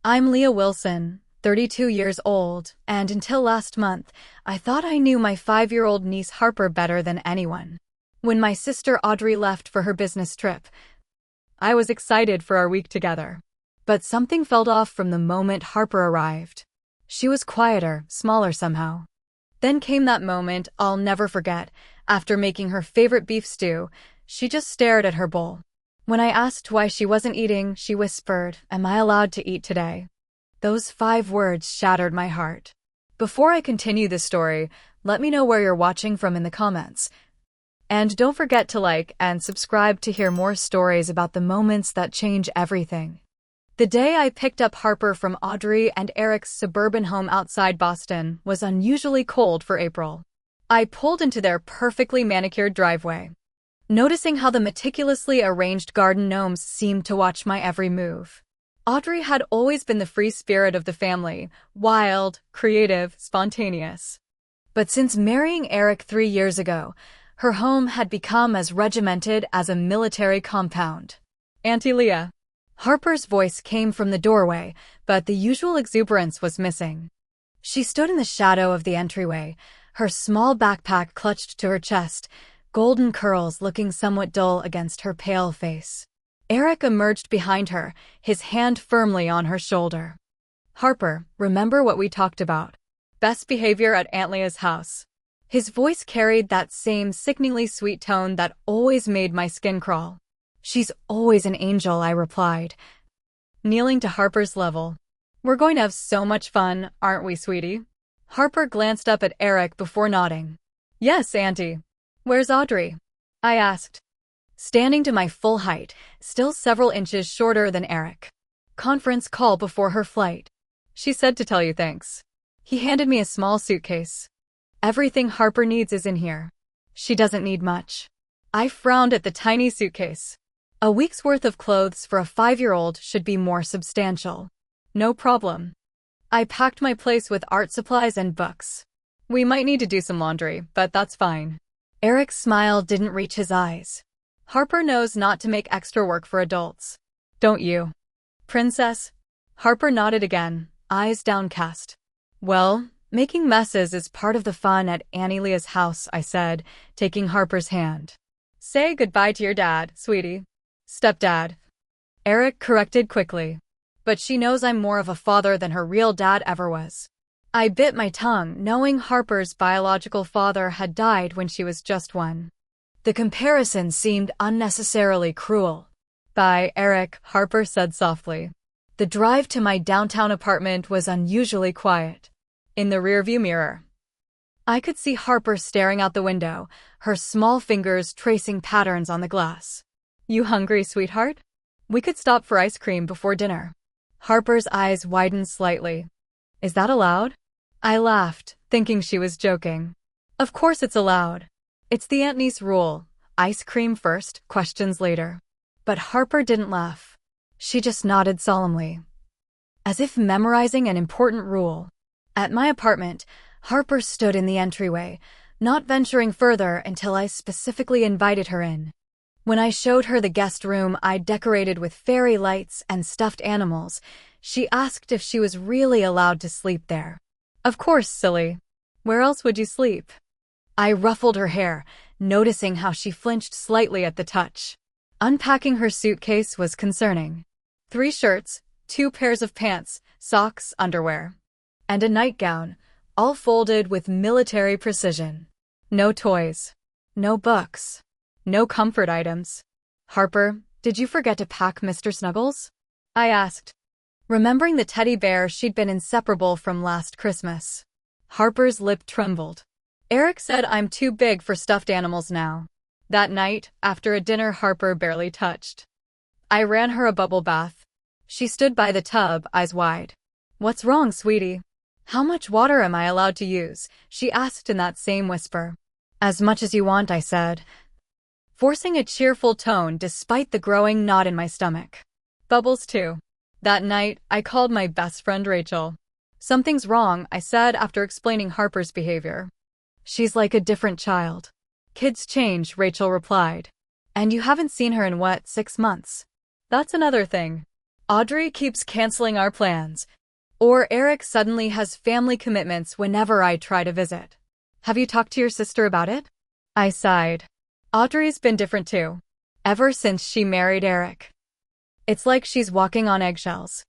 I'm Leah Wilson, 32 years old, and until last month, I thought I knew my 5-year-old niece Harper better than anyone. When my sister Audrey left for her business trip, I was excited for our week together. But something felt off from the moment Harper arrived. She was quieter, smaller somehow. Then came that moment I'll never forget. After making her favorite beef stew, she just stared at her bowl. When I asked why she wasn't eating, she whispered, "Am I allowed to eat today?" Those 5 words shattered my heart. Before I continue this story, let me know where you're watching from in the comments. And don't forget to like and subscribe to hear more stories about the moments that change everything. The day I picked up Harper from Audrey and Eric's suburban home outside Boston was unusually cold for April. I pulled into their perfectly manicured driveway, noticing how the meticulously arranged garden gnomes seemed to watch my every move. Audrey had always been the free spirit of the family, wild, creative, spontaneous. But since marrying Eric 3 years ago, her home had become as regimented as a military compound. "Auntie Leah." Harper's voice came from the doorway, but the usual exuberance was missing. She stood in the shadow of the entryway, her small backpack clutched to her chest, golden curls looking somewhat dull against her pale face. Eric emerged behind her, his hand firmly on her shoulder. "Harper, remember what we talked about? Best behavior at Aunt Leah's house." His voice carried that same sickeningly sweet tone that always made my skin crawl. "She's always an angel," I replied, kneeling to Harper's level. "We're going to have so much fun, aren't we, sweetie?" Harper glanced up at Eric before nodding. "Yes, Auntie." "Where's Audrey?" I asked, standing to my full height, still several inches shorter than Eric. "Conference call before her flight. She said to tell you thanks." He handed me a small suitcase. "Everything Harper needs is in here. She doesn't need much." I frowned at the tiny suitcase. A week's worth of clothes for a 5-year-old should be more substantial. "No problem." I packed my place with art supplies and books. "We might need to do some laundry, but that's fine." Eric's smile didn't reach his eyes. "Harper knows not to make extra work for adults. Don't you, princess?" Harper nodded again, eyes downcast. "Well, making messes is part of the fun at Aunt Leah's house," I said, taking Harper's hand. "Say goodbye to your dad, sweetie." "Stepdad," Eric corrected quickly. "But she knows I'm more of a father than her real dad ever was." I bit my tongue, knowing Harper's biological father had died when she was just 1. The comparison seemed unnecessarily cruel. "Bye, Eric," Harper said softly. The drive to my downtown apartment was unusually quiet. In the rearview mirror, I could see Harper staring out the window, her small fingers tracing patterns on the glass. "You hungry, sweetheart? We could stop for ice cream before dinner." Harper's eyes widened slightly. "Is that allowed?" I laughed, thinking she was joking. "Of course it's allowed. It's the aunt-niece rule. Ice cream first, questions later." But Harper didn't laugh. She just nodded solemnly, as if memorizing an important rule. At my apartment, Harper stood in the entryway, not venturing further until I specifically invited her in. When I showed her the guest room I'd decorated with fairy lights and stuffed animals, she asked if she was really allowed to sleep there. "Of course, silly. Where else would you sleep?" I ruffled her hair, noticing how she flinched slightly at the touch. Unpacking her suitcase was concerning. 3 shirts, 2 pairs of pants, socks, underwear, and a nightgown, all folded with military precision. No toys. No books. No comfort items. "Harper, did you forget to pack Mr. Snuggles?" I asked, remembering the teddy bear she'd been inseparable from last Christmas. Harper's lip trembled. "Eric said I'm too big for stuffed animals now." That night, after a dinner Harper barely touched, I ran her a bubble bath. She stood by the tub, eyes wide. "What's wrong, sweetie?" "How much water am I allowed to use?" she asked in that same whisper. "As much as you want," I said, forcing a cheerful tone despite the growing knot in my stomach. "Bubbles too." That night, I called my best friend Rachel. "Something's wrong," I said after explaining Harper's behavior. "She's like a different child." "Kids change," Rachel replied. "And you haven't seen her in what, 6 months?" "That's another thing." Audrey keeps canceling our plans. Or Eric suddenly has family commitments whenever I try to visit. Have you talked to your sister about it? I sighed. Audrey's been different too. Ever since she married Eric. It's like she's walking on eggshells.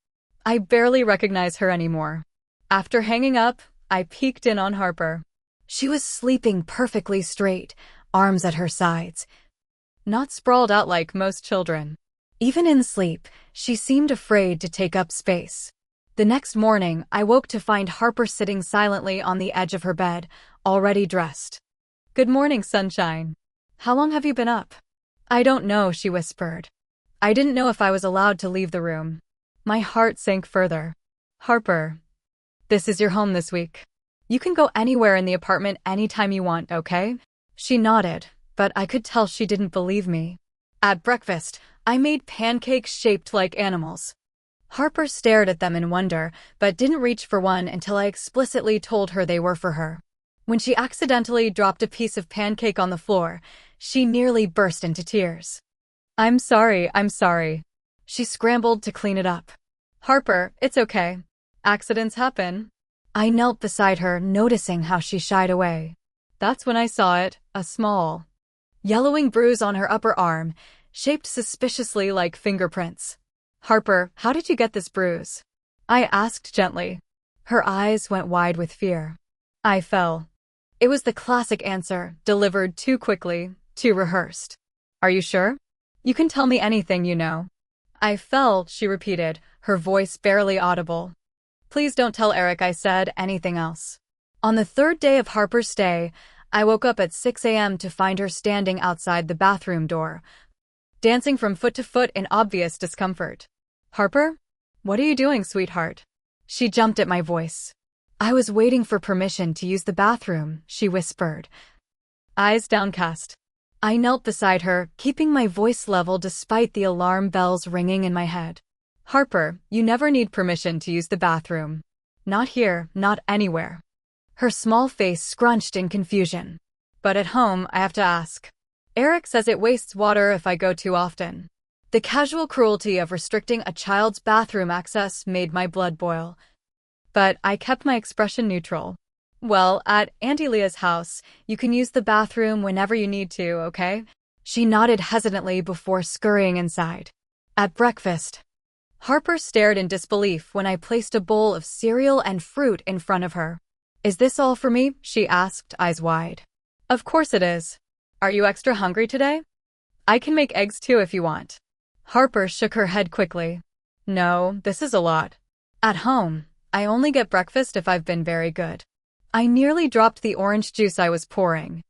I barely recognize her anymore. After hanging up, I peeked in on Harper. She was sleeping perfectly straight, arms at her sides. Not sprawled out like most children. Even in sleep, she seemed afraid to take up space. The next morning, I woke to find Harper sitting silently on the edge of her bed, already dressed. Good morning, sunshine. How long have you been up? I don't know, she whispered. I didn't know if I was allowed to leave the room. My heart sank further. Harper, this is your home this week. You can go anywhere in the apartment anytime you want, okay? She nodded, but I could tell she didn't believe me. At breakfast, I made pancakes shaped like animals. Harper stared at them in wonder, but didn't reach for one until I explicitly told her they were for her. When she accidentally dropped a piece of pancake on the floor, she nearly burst into tears. I'm sorry. She scrambled to clean it up. Harper, it's okay. Accidents happen. I knelt beside her, noticing how she shied away. That's when I saw it, a small, yellowing bruise on her upper arm, shaped suspiciously like fingerprints. Harper, how did you get this bruise? I asked gently. Her eyes went wide with fear. I fell. It was the classic answer, delivered too quickly, too rehearsed. Are you sure? You can tell me anything you know. I fell, she repeated, her voice barely audible. Please don't tell Eric I said anything else. On the third day of Harper's stay, I woke up at 6 a.m. to find her standing outside the bathroom door, dancing from foot to foot in obvious discomfort. Harper? What are you doing, sweetheart? She jumped at my voice. I was waiting for permission to use the bathroom, she whispered, eyes downcast. I knelt beside her, keeping my voice level despite the alarm bells ringing in my head. Harper, you never need permission to use the bathroom. Not here, not anywhere. Her small face scrunched in confusion. But at home, I have to ask. Eric says it wastes water if I go too often. The casual cruelty of restricting a child's bathroom access made my blood boil. But I kept my expression neutral. Well, at Auntie Leah's house, you can use the bathroom whenever you need to, okay? She nodded hesitantly before scurrying inside. At breakfast, Harper stared in disbelief when I placed a bowl of cereal and fruit in front of her. Is this all for me? She asked, eyes wide. Of course it is. Are you extra hungry today? I can make eggs too if you want. Harper shook her head quickly. No, this is a lot. At home, I only get breakfast if I've been very good. I nearly dropped the orange juice I was pouring.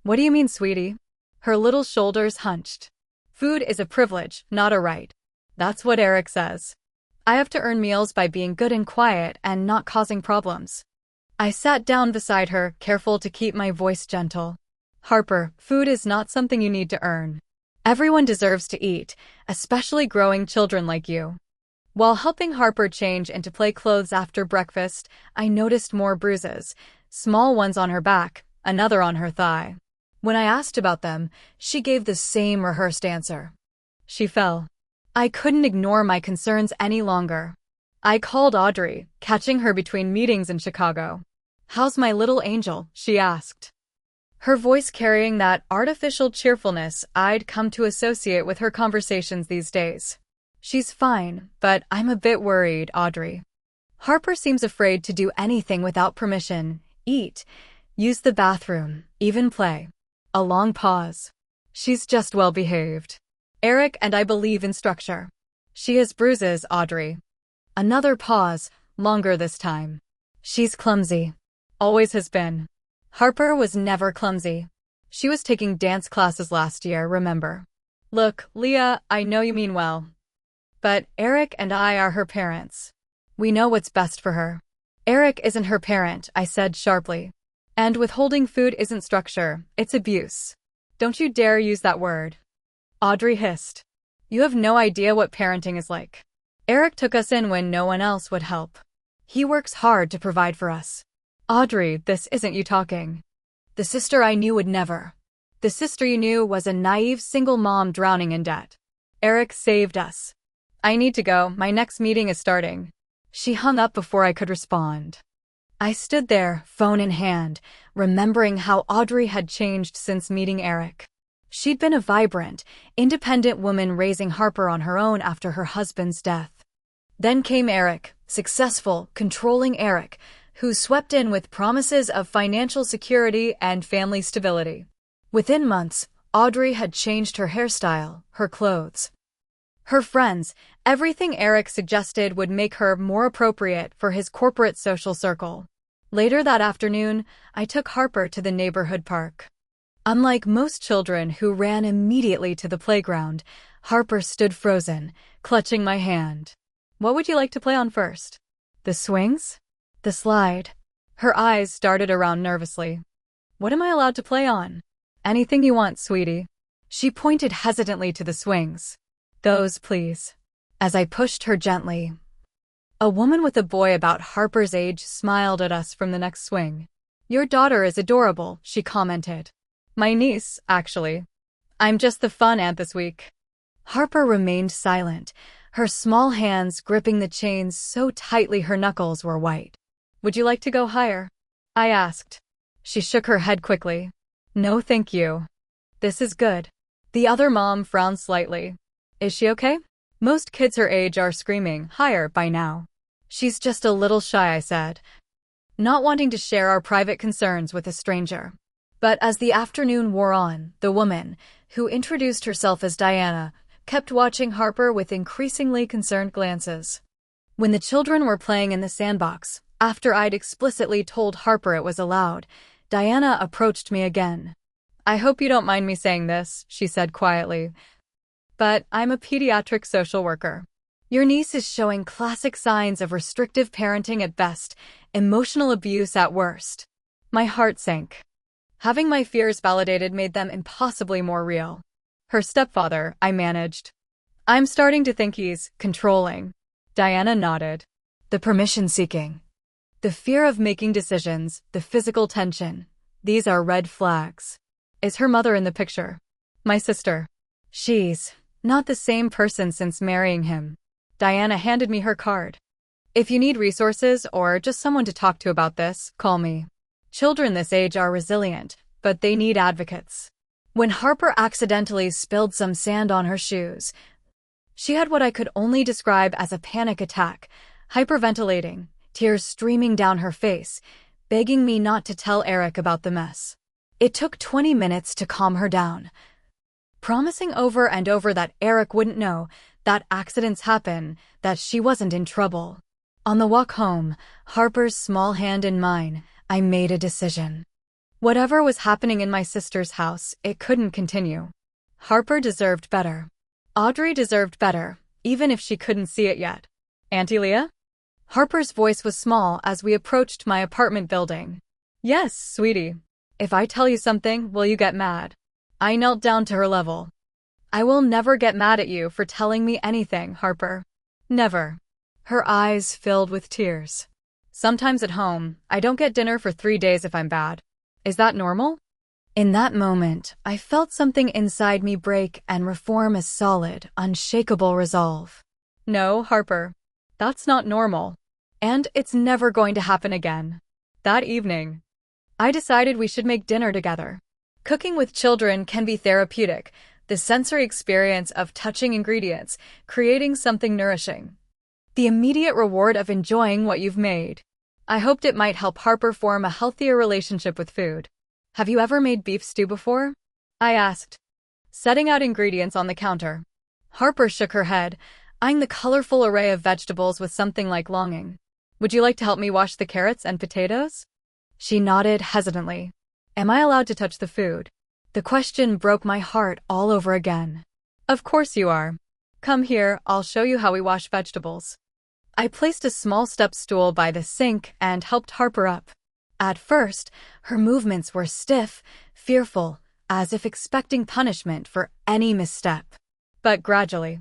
What do you mean, sweetie? Her little shoulders hunched. Food is a privilege, not a right. That's what Eric says. I have to earn meals by being good and quiet and not causing problems. I sat down beside her, careful to keep my voice gentle. Harper, food is not something you need to earn. Everyone deserves to eat, especially growing children like you. While helping Harper change into play clothes after breakfast, I noticed more bruises, small ones on her back, another on her thigh. When I asked about them, she gave the same rehearsed answer. She fell. I couldn't ignore my concerns any longer. I called Audrey, catching her between meetings in Chicago. How's my little angel? She asked. Her voice carrying that artificial cheerfulness I'd come to associate with her conversations these days. She's fine, but I'm a bit worried, Audrey. Harper seems afraid to do anything without permission, eat, use the bathroom, even play. A long pause. She's just well behaved. Eric and I believe in structure. She has bruises, Audrey. Another pause, longer this time. She's clumsy. Always has been. Harper was never clumsy. She was taking dance classes last year, remember? Look, Leah, I know you mean well. But Eric and I are her parents. We know what's best for her. Eric isn't her parent, I said sharply. And withholding food isn't structure, it's abuse. Don't you dare use that word. Audrey hissed. You have no idea what parenting is like. Eric took us in when no one else would help. He works hard to provide for us. Audrey, this isn't you talking. The sister I knew would never. The sister you knew was a naive single mom drowning in debt. Eric saved us. I need to go, my next meeting is starting. She hung up before I could respond. I stood there, phone in hand, remembering how Audrey had changed since meeting Eric. She'd been a vibrant, independent woman raising Harper on her own after her husband's death. Then came Eric, successful, controlling Eric, who swept in with promises of financial security and family stability. Within months, Audrey had changed her hairstyle, her clothes. Her friends, everything Eric suggested would make her more appropriate for his corporate social circle. Later that afternoon, I took Harper to the neighborhood park. Unlike most children who ran immediately to the playground, Harper stood frozen, clutching my hand. What would you like to play on first? The swings? The slide? Her eyes darted around nervously. What am I allowed to play on? Anything you want, sweetie. She pointed hesitantly to the swings. Those, please. As I pushed her gently. A woman with a boy about Harper's age smiled at us from the next swing. Your daughter is adorable, she commented. My niece, actually. I'm just the fun aunt this week. Harper remained silent, her small hands gripping the chains so tightly her knuckles were white. Would you like to go higher? I asked. She shook her head quickly. No, thank you. This is good. The other mom frowned slightly. Is she okay? Most kids her age are screaming higher by now. She's just a little shy, I said, not wanting to share our private concerns with a stranger. But as the afternoon wore on, the woman, who introduced herself as Diana, kept watching Harper with increasingly concerned glances. When the children were playing in the sandbox, after I'd explicitly told Harper it was allowed, Diana approached me again. I hope you don't mind me saying this, she said quietly, but I'm a pediatric social worker. Your niece is showing classic signs of restrictive parenting at best, emotional abuse at worst. My heart sank. Having my fears validated made them impossibly more real. Her stepfather, I managed. I'm starting to think he's controlling. Diana nodded. The permission-seeking. The fear of making decisions, the physical tension. These are red flags. Is her mother in the picture? My sister. She's not the same person since marrying him. Diana handed me her card. If you need resources or just someone to talk to about this, call me. Children this age are resilient, but they need advocates. When Harper accidentally spilled some sand on her shoes, she had what I could only describe as a panic attack, hyperventilating, tears streaming down her face, begging me not to tell Eric about the mess. It took 20 minutes to calm her down, promising over and over that Eric wouldn't know, that accidents happen, that she wasn't in trouble. On the walk home, Harper's small hand in mine, I made a decision. Whatever was happening in my sister's house, it couldn't continue. Harper deserved better. Audrey deserved better, even if she couldn't see it yet. Auntie Leah? Harper's voice was small as we approached my apartment building. Yes, sweetie. If I tell you something, will you get mad? I knelt down to her level. I will never get mad at you for telling me anything, Harper. Never. Her eyes filled with tears. Sometimes at home, I don't get dinner for 3 days if I'm bad. Is that normal? In that moment, I felt something inside me break and reform a solid, unshakable resolve. No, Harper. That's not normal. And it's never going to happen again. That evening, I decided we should make dinner together. Cooking with children can be therapeutic, the sensory experience of touching ingredients, creating something nourishing. The immediate reward of enjoying what you've made. I hoped it might help Harper form a healthier relationship with food. Have you ever made beef stew before? I asked, setting out ingredients on the counter. Harper shook her head, eyeing the colorful array of vegetables with something like longing. Would you like to help me wash the carrots and potatoes? She nodded hesitantly. Am I allowed to touch the food? The question broke my heart all over again. Of course you are. Come here, I'll show you how we wash vegetables. I placed a small step stool by the sink and helped Harper up. At first, her movements were stiff, fearful, as if expecting punishment for any misstep. But gradually,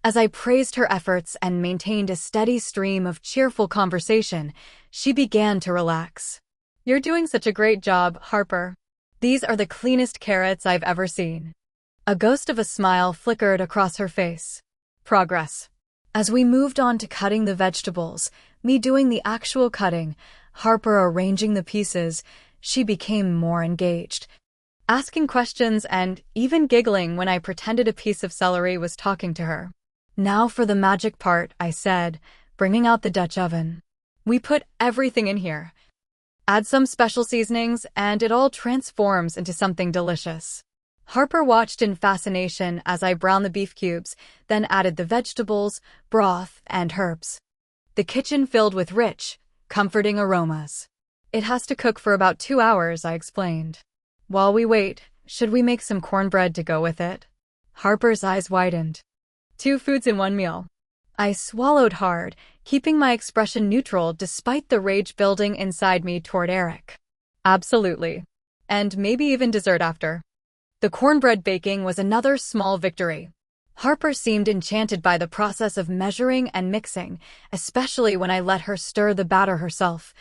as I praised her efforts and maintained a steady stream of cheerful conversation, she began to relax. You're doing such a great job, Harper. These are the cleanest carrots I've ever seen. A ghost of a smile flickered across her face. Progress. As we moved on to cutting the vegetables, me doing the actual cutting, Harper arranging the pieces, she became more engaged, asking questions and even giggling when I pretended a piece of celery was talking to her. "Now for the magic part," I said, bringing out the Dutch oven. "We put everything in here. Add some special seasonings, and it all transforms into something delicious." Harper watched in fascination as I browned the beef cubes, then added the vegetables, broth, and herbs. The kitchen filled with rich, comforting aromas. "It has to cook for about 2 hours," I explained. "While we wait, should we make some cornbread to go with it?" Harper's eyes widened. 2 foods in 1 meal. I swallowed hard, keeping my expression neutral despite the rage building inside me toward Eric. "Absolutely. And maybe even dessert after." The cornbread baking was another small victory. Harper seemed enchanted by the process of measuring and mixing, especially when I let her stir the batter herself,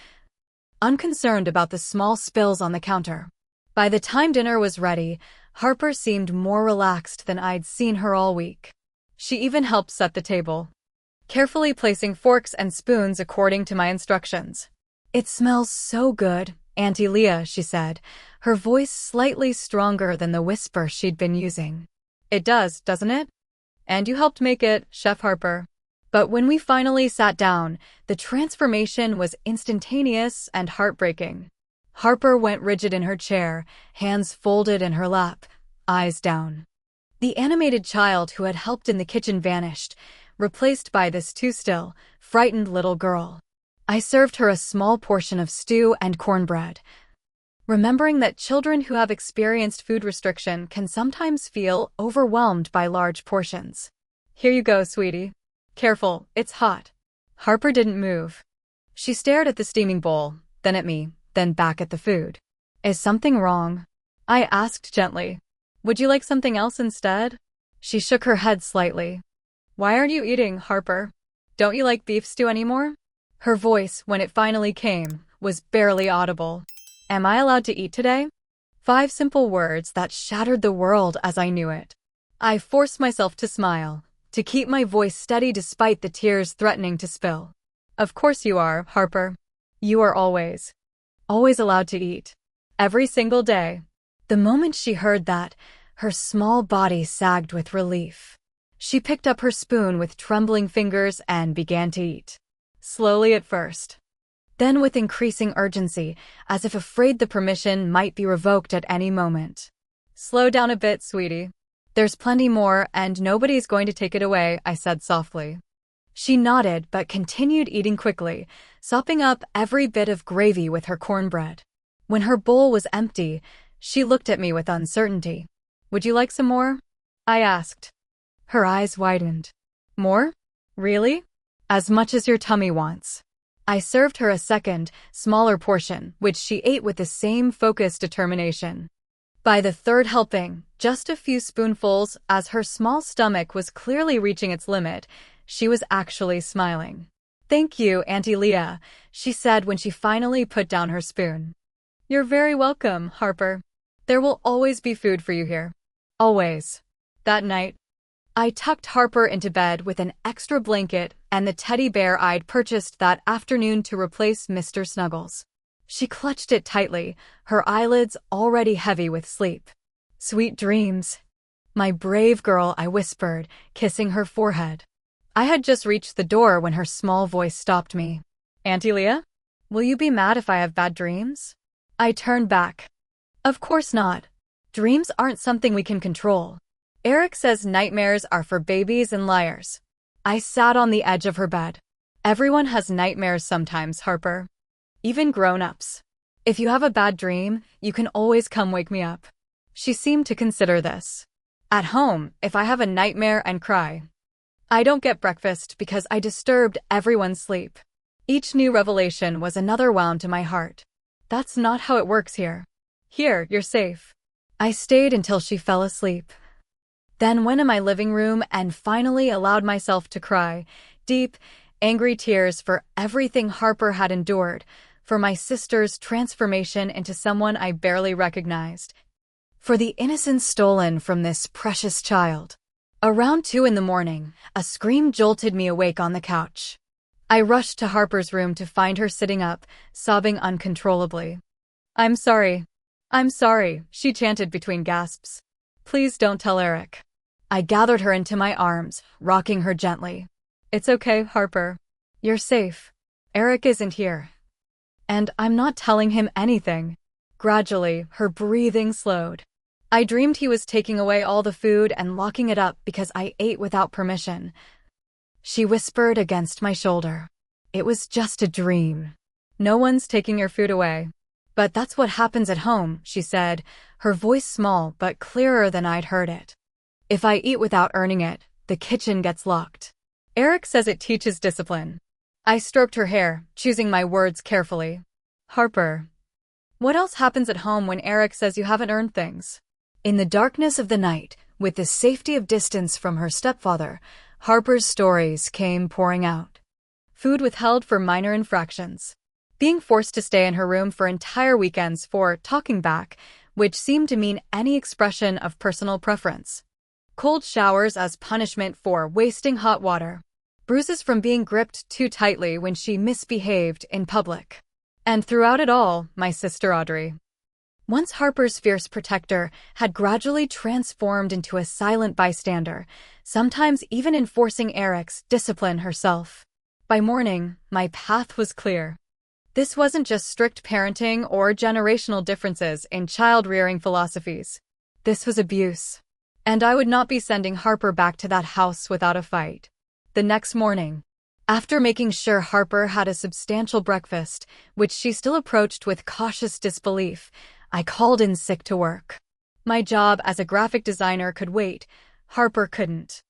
unconcerned about the small spills on the counter. By the time dinner was ready, Harper seemed more relaxed than I'd seen her all week. She even helped set the table, carefully placing forks and spoons according to my instructions. "It smells so good, Auntie Leah," she said, her voice slightly stronger than the whisper she'd been using. "It does, doesn't it? And you helped make it, Chef Harper." But when we finally sat down, the transformation was instantaneous and heartbreaking. Harper went rigid in her chair, hands folded in her lap, eyes down. The animated child who had helped in the kitchen vanished, replaced by this too-still, frightened little girl. I served her a small portion of stew and cornbread, remembering that children who have experienced food restriction can sometimes feel overwhelmed by large portions. "Here you go, sweetie. Careful, it's hot." Harper didn't move. She stared at the steaming bowl, then at me, then back at the food. "Is something wrong?" I asked gently. "Would you like something else instead?" She shook her head slightly. "Why aren't you eating, Harper? Don't you like beef stew anymore?" Her voice, when it finally came, was barely audible. "Am I allowed to eat today?" 5 simple words that shattered the world as I knew it. I forced myself to smile, to keep my voice steady despite the tears threatening to spill. "Of course you are, Harper. You are always allowed to eat. Every single day." The moment she heard that, her small body sagged with relief. She picked up her spoon with trembling fingers and began to eat. Slowly at first, then with increasing urgency, as if afraid the permission might be revoked at any moment. "Slow down a bit, sweetie. There's plenty more, and nobody's going to take it away," I said softly. She nodded but continued eating quickly, sopping up every bit of gravy with her cornbread. When her bowl was empty, she looked at me with uncertainty. "Would you like some more?" I asked. Her eyes widened. "More? Really? As much as your tummy wants." I served her a second, smaller portion, which she ate with the same focused determination. By the third helping, just a few spoonfuls, as her small stomach was clearly reaching its limit, she was actually smiling. "Thank you, Auntie Leah," she said when she finally put down her spoon. "You're very welcome, Harper. There will always be food for you here. Always." That night, I tucked Harper into bed with an extra blanket and the teddy bear I'd purchased that afternoon to replace Mr. Snuggles. She clutched it tightly, her eyelids already heavy with sleep. "Sweet dreams, my brave girl," I whispered, kissing her forehead. I had just reached the door when her small voice stopped me. "Auntie Leah, will you be mad if I have bad dreams?" I turned back. "Of course not. Dreams aren't something we can control. Eric says nightmares are for babies and liars." I sat on the edge of her bed. "Everyone has nightmares sometimes, Harper. Even grown-ups. If you have a bad dream, you can always come wake me up." She seemed to consider this. "At home, if I have a nightmare and cry, I don't get breakfast because I disturbed everyone's sleep." Each new revelation was another wound to my heart. That's not how it works here. Here, you're safe. I stayed until she fell asleep. Then went in my living room and finally allowed myself to cry, deep, angry tears for everything Harper had endured, for my sister's transformation into someone I barely recognized, for the innocence stolen from this precious child. Around 2 in the morning, a scream jolted me awake on the couch. I rushed to Harper's room to find her sitting up, sobbing uncontrollably. "I'm sorry. I'm sorry," she chanted between gasps. "Please don't tell Eric." I gathered her into my arms, rocking her gently. "It's okay, Harper. You're safe. Eric isn't here. And I'm not telling him anything." Gradually, her breathing slowed. "I dreamed he was taking away all the food and locking it up because I ate without permission," she whispered against my shoulder. "It was just a dream. No one's taking your food away." "But that's what happens at home," she said, her voice small but clearer than I'd heard it. "If I eat without earning it, the kitchen gets locked. Eric says it teaches discipline." I stroked her hair, choosing my words carefully. "Harper, what else happens at home when Eric says you haven't earned things?" In the darkness of the night, with the safety of distance from her stepfather, Harper's stories came pouring out. Food withheld for minor infractions. Being forced to stay in her room for entire weekends for talking back, which seemed to mean any expression of personal preference. Cold showers as punishment for wasting hot water. Bruises from being gripped too tightly when she misbehaved in public. And throughout it all, my sister Audrey. Once Harper's fierce protector, had gradually transformed into a silent bystander, sometimes even enforcing Eric's discipline herself. By morning, my path was clear. This wasn't just strict parenting or generational differences in child-rearing philosophies. This was abuse. And I would not be sending Harper back to that house without a fight. The next morning, after making sure Harper had a substantial breakfast, which she still approached with cautious disbelief, I called in sick to work. My job as a graphic designer could wait. Harper couldn't.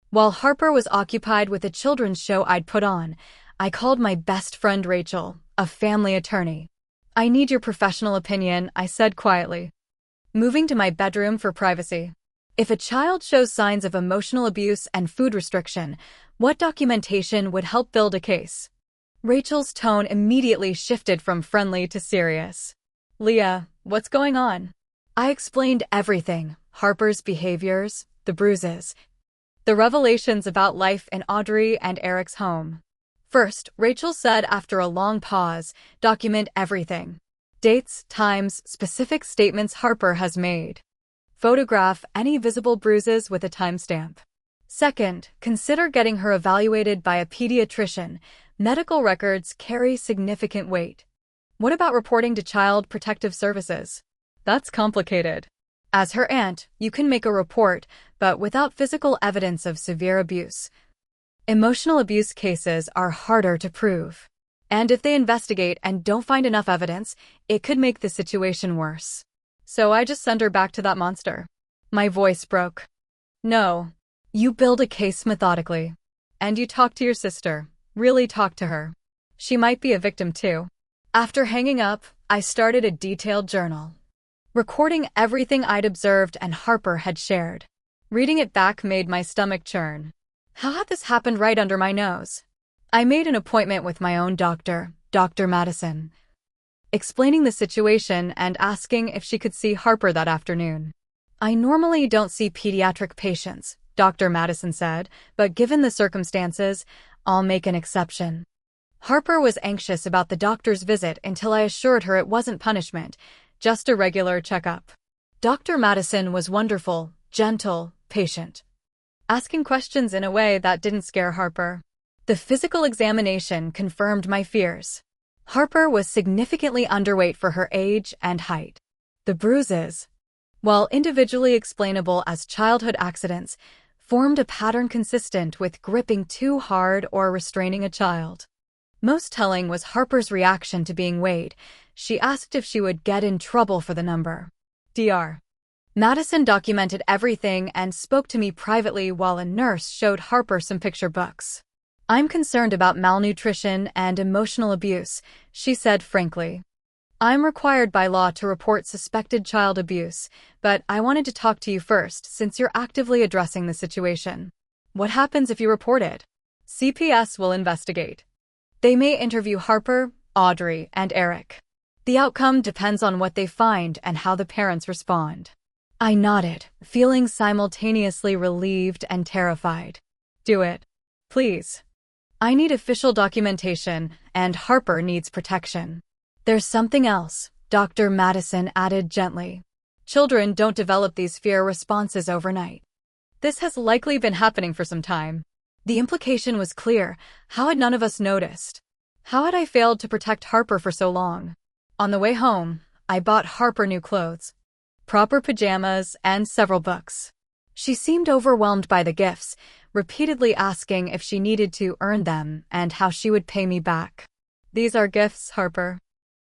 While Harper was occupied with a children's show I'd put on, I called my best friend Rachel, a family attorney. "I need your professional opinion," I said quietly, moving to my bedroom for privacy. "If a child shows signs of emotional abuse and food restriction, what documentation would help build a case?" Rachel's tone immediately shifted from friendly to serious. "Leah, what's going on?" I explained everything: Harper's behaviors, the bruises, the revelations about life in Audrey and Eric's home. First, Rachel said after a long pause, "Document everything. Dates, times, specific statements Harper has made. Photograph any visible bruises with a timestamp. Second, consider getting her evaluated by a pediatrician. Medical records carry significant weight. What about reporting to Child Protective Services? That's complicated. As her aunt, you can make a report, but without physical evidence of severe abuse. Emotional abuse cases are harder to prove. And if they investigate and don't find enough evidence, it could make the situation worse. So I just send her back to that monster." My voice broke. "No. You build a case methodically. And you talk to your sister. Really talk to her. She might be a victim too." After hanging up, I started a detailed journal, recording everything I'd observed and Harper had shared. Reading it back made my stomach churn. How had this happened right under my nose? I made an appointment with my own doctor, Dr. Madison, explaining the situation and asking if she could see Harper that afternoon. "I normally don't see pediatric patients," Dr. Madison said, "but given the circumstances, I'll make an exception." Harper was anxious about the doctor's visit until I assured her it wasn't punishment, just a regular checkup. Dr. Madison was wonderful, gentle, patient, asking questions in a way that didn't scare Harper. The physical examination confirmed my fears. Harper was significantly underweight for her age and height. The bruises, while individually explainable as childhood accidents, formed a pattern consistent with gripping too hard or restraining a child. Most telling was Harper's reaction to being weighed. She asked if she would get in trouble for the number. Dr. Madison documented everything and spoke to me privately while a nurse showed Harper some picture books. "I'm concerned about malnutrition and emotional abuse," she said frankly. "I'm required by law to report suspected child abuse, but I wanted to talk to you first since you're actively addressing the situation. What happens if you report it? CPS will investigate. They may interview Harper, Audrey, and Eric. The outcome depends on what they find and how the parents respond." I nodded, feeling simultaneously relieved and terrified. Do it. Please. I need official documentation, and Harper needs protection. There's something else, Dr. Madison added gently. Children don't develop these fear responses overnight. This has likely been happening for some time. The implication was clear. How had none of us noticed? How had I failed to protect Harper for so long? On the way home, I bought Harper new clothes, proper pajamas, and several books. She seemed overwhelmed by the gifts, repeatedly asking if she needed to earn them and how she would pay me back. These are gifts, Harper.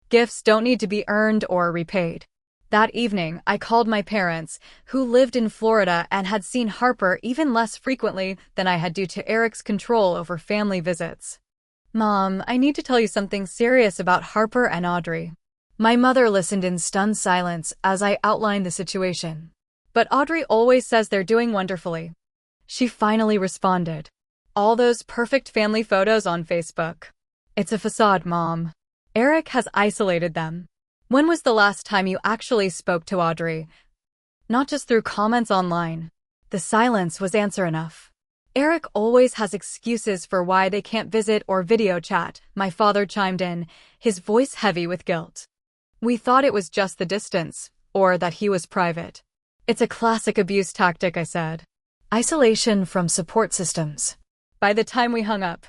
Gifts don't need to be earned or repaid. That evening, I called my parents, who lived in Florida and had seen Harper even less frequently than I had due to Eric's control over family visits. Mom, I need to tell you something serious about Harper and Audrey. My mother listened in stunned silence as I outlined the situation. But Audrey always says they're doing wonderfully. She finally responded. All those perfect family photos on Facebook. It's a facade, Mom. Eric has isolated them. When was the last time you actually spoke to Audrey? Not just through comments online. The silence was answer enough. Eric always has excuses for why they can't visit or video chat, my father chimed in, his voice heavy with guilt. We thought it was just the distance, or that he was private. It's a classic abuse tactic, I said. Isolation from support systems. By the time we hung up,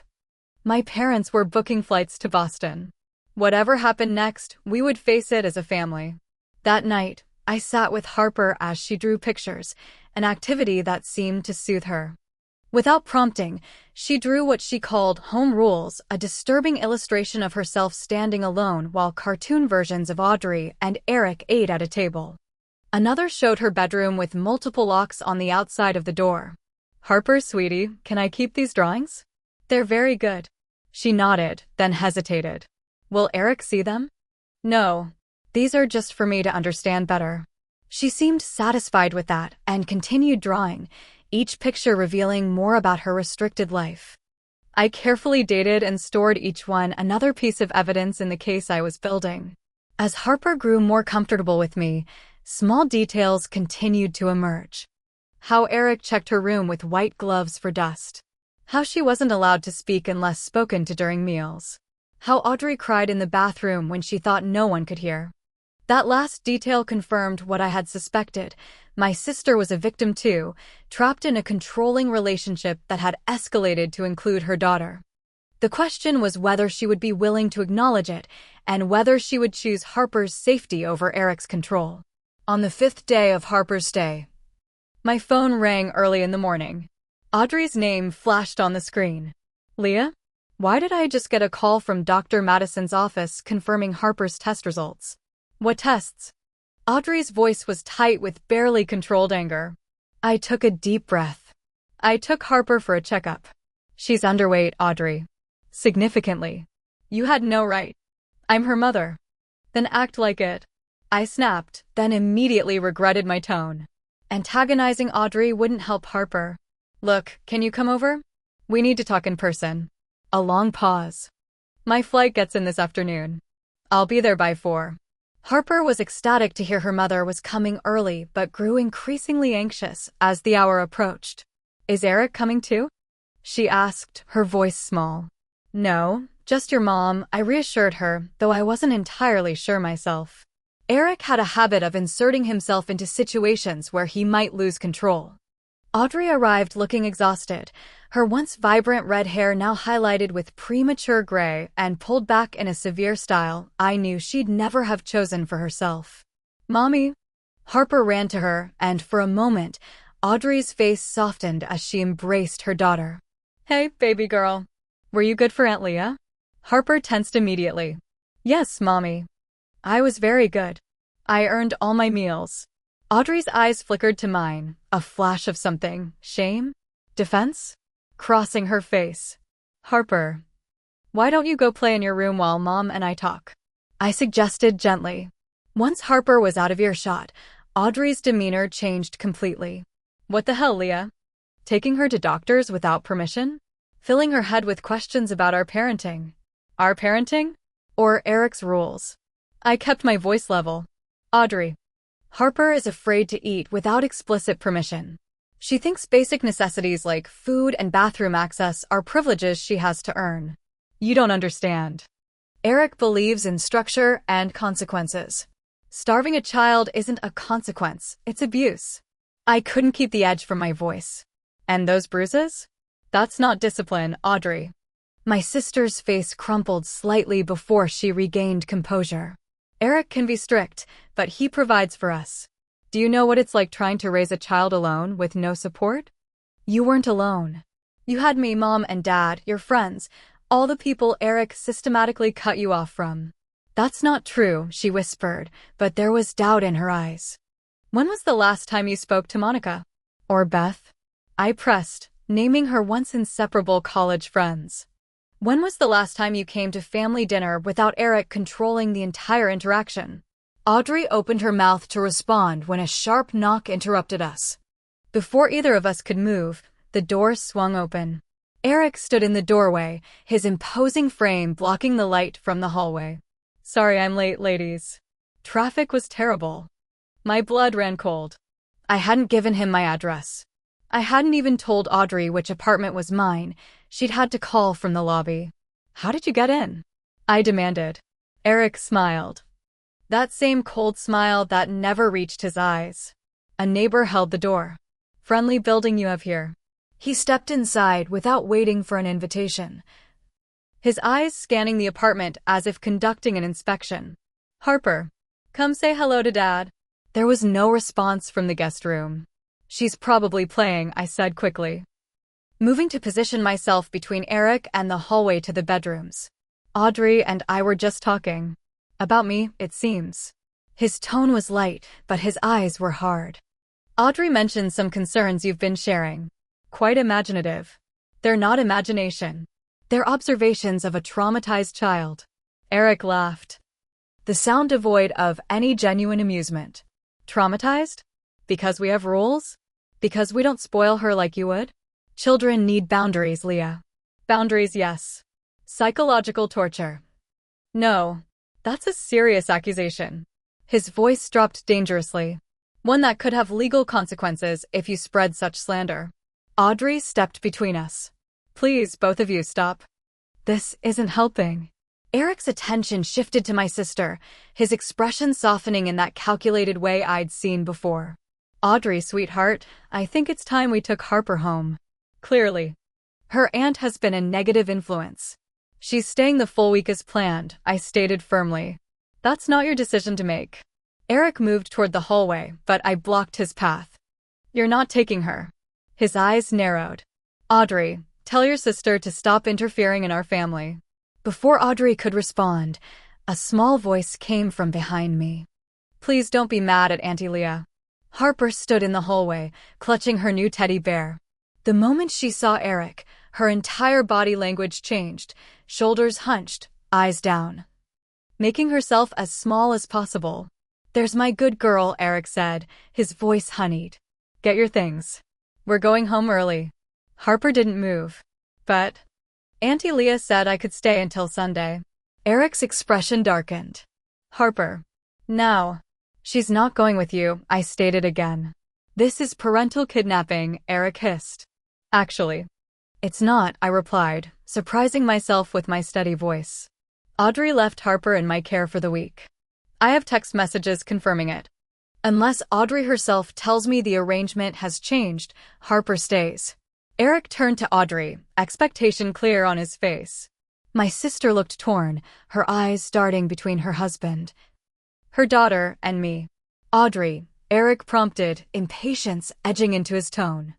my parents were booking flights to Boston. Whatever happened next, we would face it as a family. That night, I sat with Harper as she drew pictures, an activity that seemed to soothe her. Without prompting, she drew what she called home rules, a disturbing illustration of herself standing alone while cartoon versions of Audrey and Eric ate at a table. Another showed her bedroom with multiple locks on the outside of the door. Harper, sweetie, can I keep these drawings? They're very good. She nodded, then hesitated. Will Eric see them? No. These are just for me to understand better. She seemed satisfied with that and continued drawing, each picture revealing more about her restricted life. I carefully dated and stored each one, another piece of evidence in the case I was building. As Harper grew more comfortable with me, small details continued to emerge. How Eric checked her room with white gloves for dust. How she wasn't allowed to speak unless spoken to during meals. How Audrey cried in the bathroom when she thought no one could hear. That last detail confirmed what I had suspected. My sister was a victim too, trapped in a controlling relationship that had escalated to include her daughter. The question was whether she would be willing to acknowledge it, and whether she would choose Harper's safety over Eric's control. On the 5th day of Harper's stay, my phone rang early in the morning. Audrey's name flashed on the screen. Leah? Why did I just get a call from Dr. Madison's office confirming Harper's test results? What tests? Audrey's voice was tight with barely controlled anger. I took a deep breath. I took Harper for a checkup. She's underweight, Audrey. Significantly. You had no right. I'm her mother. Then act like it. I snapped, then immediately regretted my tone. Antagonizing Audrey wouldn't help Harper. Look, can you come over? We need to talk in person. A long pause. My flight gets in this afternoon. I'll be there by 4. Harper was ecstatic to hear her mother was coming early but grew increasingly anxious as the hour approached. Is Eric coming too? She asked, her voice small. No, just your mom, I reassured her, though I wasn't entirely sure myself. Eric had a habit of inserting himself into situations where he might lose control. Audrey arrived looking exhausted, her once vibrant red hair now highlighted with premature gray and pulled back in a severe style I knew she'd never have chosen for herself. Mommy? Harper ran to her, and for a moment, Audrey's face softened as she embraced her daughter. Hey, baby girl. Were you good for Aunt Leah? Harper tensed immediately. Yes, Mommy. I was very good. I earned all my meals. Audrey's eyes flickered to mine, a flash of something. Shame? Defense? Crossing her face. Harper. Why don't you go play in your room while Mom and I talk? I suggested gently. Once Harper was out of earshot, Audrey's demeanor changed completely. What the hell, Leah? Taking her to doctors without permission? Filling her head with questions about our parenting. Our parenting? Or Eric's rules? I kept my voice level. Audrey. Harper is afraid to eat without explicit permission. She thinks basic necessities like food and bathroom access are privileges she has to earn. You don't understand. Eric believes in structure and consequences. Starving a child isn't a consequence, it's abuse. I couldn't keep the edge from my voice. And those bruises? That's not discipline, Audrey. My sister's face crumpled slightly before she regained composure. Eric can be strict, but he provides for us. Do you know what it's like trying to raise a child alone with no support? You weren't alone. You had me, Mom and Dad, your friends, all the people Eric systematically cut you off from. That's not true, she whispered, but there was doubt in her eyes. When was the last time you spoke to Monica? Or Beth? I pressed, naming her once inseparable college friends. When was the last time you came to family dinner without Eric controlling the entire interaction? Audrey opened her mouth to respond when a sharp knock interrupted us. Before either of us could move, the door swung open. Eric stood in the doorway, his imposing frame blocking the light from the hallway. Sorry I'm late, ladies. Traffic was terrible. My blood ran cold. I hadn't given him my address. I hadn't even told Audrey which apartment was mine. She'd had to call from the lobby. How did you get in? I demanded. Eric smiled. That same cold smile that never reached his eyes. A neighbor held the door. Friendly building you have here. He stepped inside without waiting for an invitation, his eyes scanning the apartment as if conducting an inspection. Harper, come say hello to Dad. There was no response from the guest room. She's probably playing, I said quickly, moving to position myself between Eric and the hallway to the bedrooms. Audrey and I were just talking. About me, it seems. His tone was light, but his eyes were hard. Audrey mentioned some concerns you've been sharing. Quite imaginative. They're not imagination. They're observations of a traumatized child. Eric laughed, the sound devoid of any genuine amusement. Traumatized? Because we have rules? Because we don't spoil her like you would? Children need boundaries, Leah. Boundaries, yes. Psychological torture. No. That's a serious accusation. His voice dropped dangerously. One that could have legal consequences if you spread such slander. Audrey stepped between us. Please, both of you, stop. This isn't helping. Eric's attention shifted to my sister, his expression softening in that calculated way I'd seen before. Audrey, sweetheart, I think it's time we took Harper home. Clearly. Her aunt has been a negative influence. She's staying the full week as planned, I stated firmly. That's not your decision to make. Eric moved toward the hallway, but I blocked his path. You're not taking her. His eyes narrowed. Audrey, tell your sister to stop interfering in our family. Before Audrey could respond, a small voice came from behind me. Please don't be mad at Auntie Leah. Harper stood in the hallway, clutching her new teddy bear. The moment she saw Eric, her entire body language changed, shoulders hunched, eyes down, making herself as small as possible. There's my good girl, Eric said, his voice honeyed. Get your things. We're going home early. Harper didn't move. But Auntie Leah said I could stay until Sunday. Eric's expression darkened. Harper. Now. She's not going with you, I stated again. This is parental kidnapping, Eric hissed. Actually. It's not, I replied, surprising myself with my steady voice. Audrey left Harper in my care for the week. I have text messages confirming it. Unless Audrey herself tells me the arrangement has changed, Harper stays. Eric turned to Audrey, expectation clear on his face. My sister looked torn, her eyes darting between her husband, her daughter, and me. Audrey, Eric prompted, impatience edging into his tone.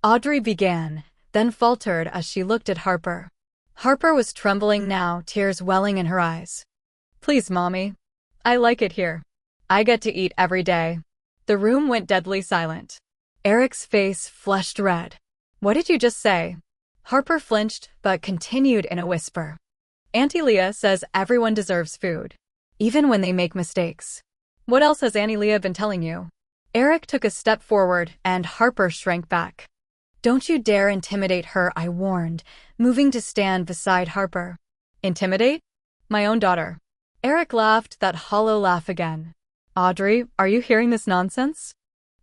Audrey began, then faltered as she looked at Harper. Harper was trembling now, tears welling in her eyes. Please, Mommy. I like it here. I get to eat every day. The room went deadly silent. Eric's face flushed red. What did you just say? Harper flinched, but continued in a whisper. Auntie Leah says everyone deserves food, even when they make mistakes. What else has Auntie Leah been telling you? Eric took a step forward, and Harper shrank back. Don't you dare intimidate her, I warned, moving to stand beside Harper. Intimidate? My own daughter. Eric laughed that hollow laugh again. Audrey, are you hearing this nonsense?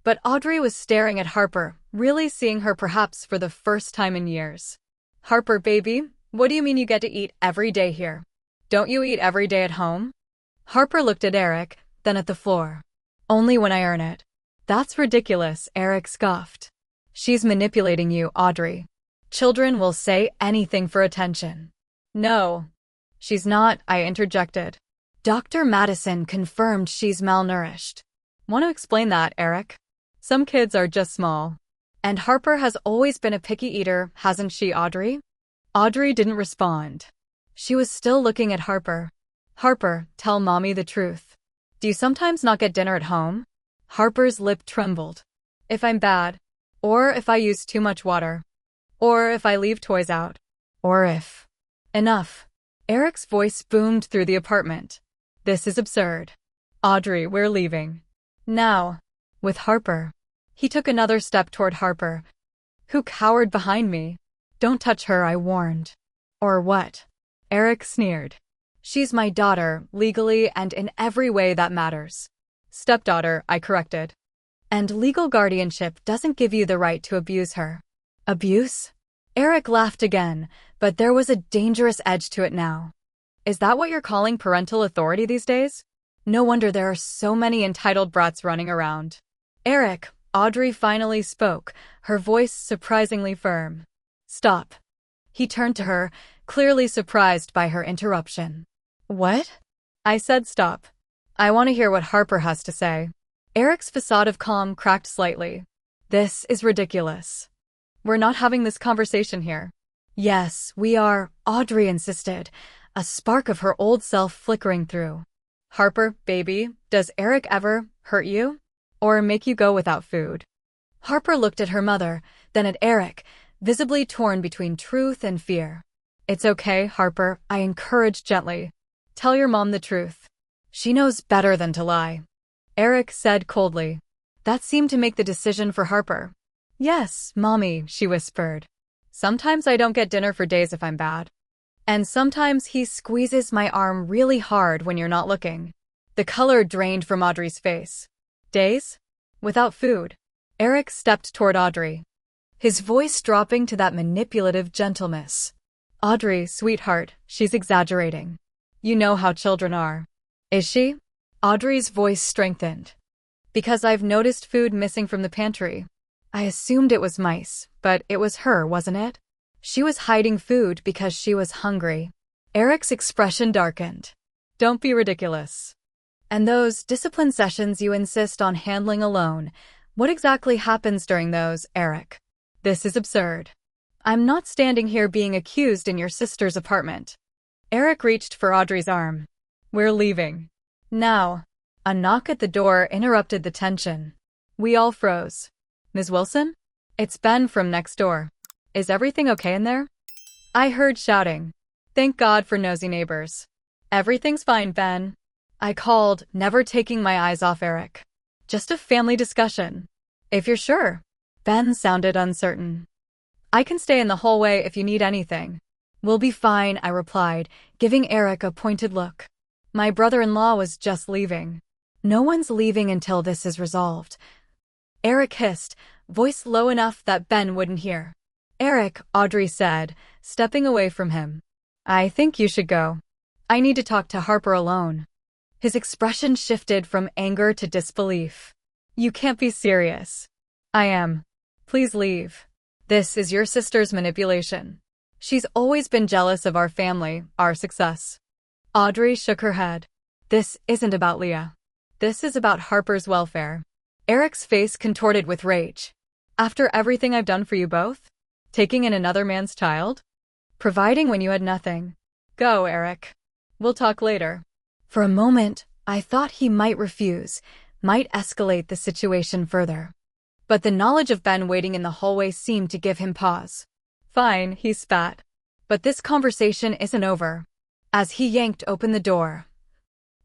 But Audrey was staring at Harper, really seeing her perhaps for the first time in years. Harper, baby, what do you mean you get to eat every day here? Don't you eat every day at home? Harper looked at Eric, then at the floor. Only when I earn it. That's ridiculous, Eric scoffed. She's manipulating you, Audrey. Children will say anything for attention. No. She's not, I interjected. Dr. Madison confirmed she's malnourished. Want to explain that, Eric? Some kids are just small. And Harper has always been a picky eater, hasn't she, Audrey? Audrey didn't respond. She was still looking at Harper. Harper, tell mommy the truth. Do you sometimes not get dinner at home? Harper's lip trembled. If I'm bad. Or if I use too much water. Or if I leave toys out. Or if... Enough. Eric's voice boomed through the apartment. This is absurd. Audrey, we're leaving. Now. With Harper. He took another step toward Harper. Who cowered behind me? Don't touch her, I warned. Or what? Eric sneered. She's my daughter, legally and in every way that matters. Stepdaughter, I corrected. And legal guardianship doesn't give you the right to abuse her. Abuse? Eric laughed again, but there was a dangerous edge to it now. Is that what you're calling parental authority these days? No wonder there are so many entitled brats running around. Eric, Audrey finally spoke, her voice surprisingly firm. Stop. He turned to her, clearly surprised by her interruption. What? I said stop. I want to hear what Harper has to say. Eric's facade of calm cracked slightly. This is ridiculous. We're not having this conversation here. Yes, we are, Audrey insisted, a spark of her old self flickering through. Harper, baby, does Eric ever hurt you? Or make you go without food? Harper looked at her mother, then at Eric, visibly torn between truth and fear. It's okay, Harper, I encouraged gently. Tell your mom the truth. She knows better than to lie. Eric said coldly. That seemed to make the decision for Harper. Yes, Mommy, she whispered. Sometimes I don't get dinner for days if I'm bad. And sometimes he squeezes my arm really hard when you're not looking. The color drained from Audrey's face. Days? Without food. Eric stepped toward Audrey, his voice dropping to that manipulative gentleness. Audrey, sweetheart, she's exaggerating. You know how children are. Is she? Audrey's voice strengthened. Because I've noticed food missing from the pantry. I assumed it was mice, but it was her, wasn't it? She was hiding food because she was hungry. Eric's expression darkened. Don't be ridiculous. And those discipline sessions you insist on handling alone, what exactly happens during those, Eric? This is absurd. I'm not standing here being accused in your sister's apartment. Eric reached for Audrey's arm. We're leaving. Now. A knock at the door interrupted the tension. We all froze. Ms. Wilson? It's Ben from next door. Is everything okay in there? I heard shouting. Thank God for nosy neighbors. Everything's fine, Ben. I called, never taking my eyes off Eric. Just a family discussion. If you're sure. Ben sounded uncertain. I can stay in the hallway if you need anything. We'll be fine, I replied, giving Eric a pointed look. My brother-in-law was just leaving. No one's leaving until this is resolved. Eric hissed, voice low enough that Ben wouldn't hear. Eric, Audrey said, stepping away from him. I think you should go. I need to talk to Harper alone. His expression shifted from anger to disbelief. You can't be serious. I am. Please leave. This is your sister's manipulation. She's always been jealous of our family, our success. Audrey shook her head. This isn't about Leah. This is about Harper's welfare. Eric's face contorted with rage. After everything I've done for you both? Taking in another man's child? Providing when you had nothing. Go, Eric. We'll talk later. For a moment, I thought he might refuse, might escalate the situation further. But the knowledge of Ben waiting in the hallway seemed to give him pause. Fine, he spat. But this conversation isn't over. As he yanked open the door,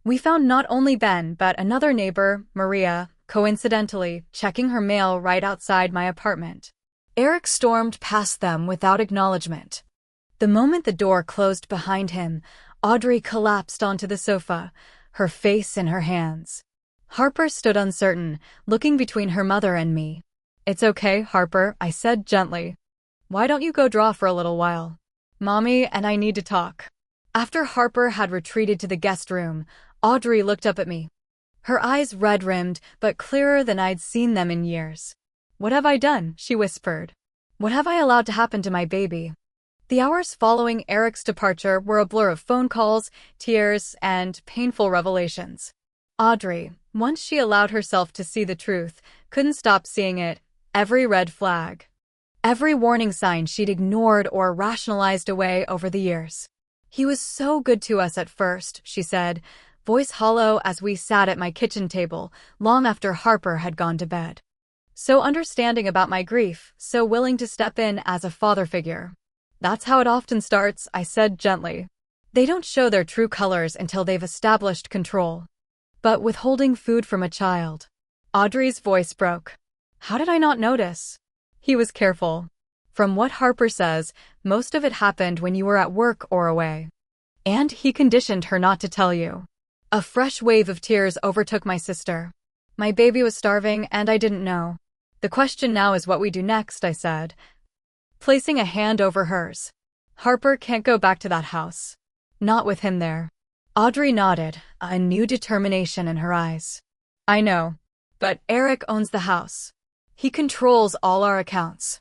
we found not only Ben but another neighbor, Maria, coincidentally, checking her mail right outside my apartment. Eric stormed past them without acknowledgement. The moment the door closed behind him, Audrey collapsed onto the sofa, her face in her hands. Harper stood uncertain, looking between her mother and me. "It's okay, Harper," I said gently. "Why don't you go draw for a little while? Mommy and I need to talk." After Harper had retreated to the guest room, Audrey looked up at me. Her eyes red-rimmed, but clearer than I'd seen them in years. "What have I done?" she whispered. "What have I allowed to happen to my baby?" The hours following Eric's departure were a blur of phone calls, tears, and painful revelations. Audrey, once she allowed herself to see the truth, couldn't stop seeing it, every red flag. Every warning sign she'd ignored or rationalized away over the years. "He was so good to us at first," she said, voice hollow as we sat at my kitchen table, long after Harper had gone to bed. "So understanding about my grief, so willing to step in as a father figure." "That's how it often starts," I said gently. "They don't show their true colors until they've established control." "But withholding food from a child." Audrey's voice broke. "How did I not notice?" "He was careful. From what Harper says, most of it happened when you were at work or away. And he conditioned her not to tell you." A fresh wave of tears overtook my sister. "My baby was starving and I didn't know. The question now is what we do next," I said, placing a hand over hers. "Harper can't go back to that house. Not with him there." Audrey nodded, a new determination in her eyes. "I know. But Eric owns the house. He controls all our accounts.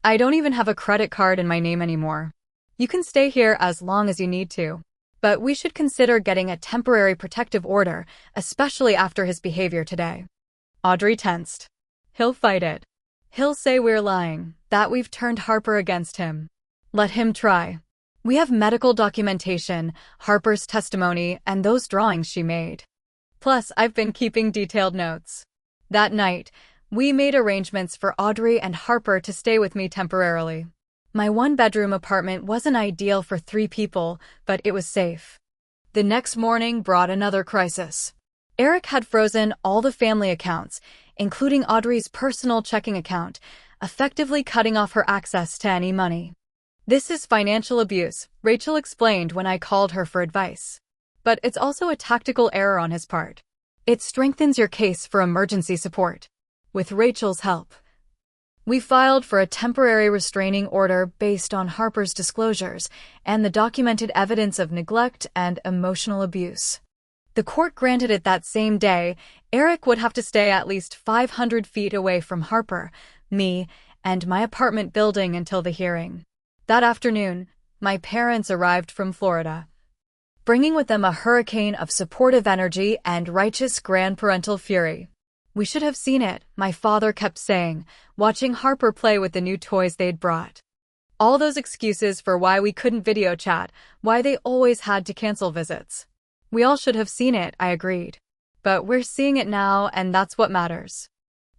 I don't even have a credit card in my name anymore. You can stay here as long as you need to. But we should consider getting a temporary protective order, especially after his behavior today." Audrey tensed. "He'll fight it. He'll say we're lying, that we've turned Harper against him. Let him try. We have medical documentation, Harper's testimony, and those drawings she made. Plus, I've been keeping detailed notes." That night, we made arrangements for Audrey and Harper to stay with me temporarily. My one-bedroom apartment wasn't ideal for 3 people, but it was safe. The next morning brought another crisis. Eric had frozen all the family accounts, including Audrey's personal checking account, effectively cutting off her access to any money. "This is financial abuse," Rachel explained when I called her for advice. "But it's also a tactical error on his part. It strengthens your case for emergency support." With Rachel's help, we filed for a temporary restraining order based on Harper's disclosures and the documented evidence of neglect and emotional abuse. The court granted it that same day. Eric would have to stay at least 500 feet away from Harper, me, and my apartment building until the hearing. That afternoon, my parents arrived from Florida, bringing with them a hurricane of supportive energy and righteous grandparental fury. "We should have seen it," my father kept saying, watching Harper play with the new toys they'd brought. All those excuses for why we couldn't video chat, why they always had to cancel visits. "We all should have seen it," I agreed. "But we're seeing it now, and that's what matters."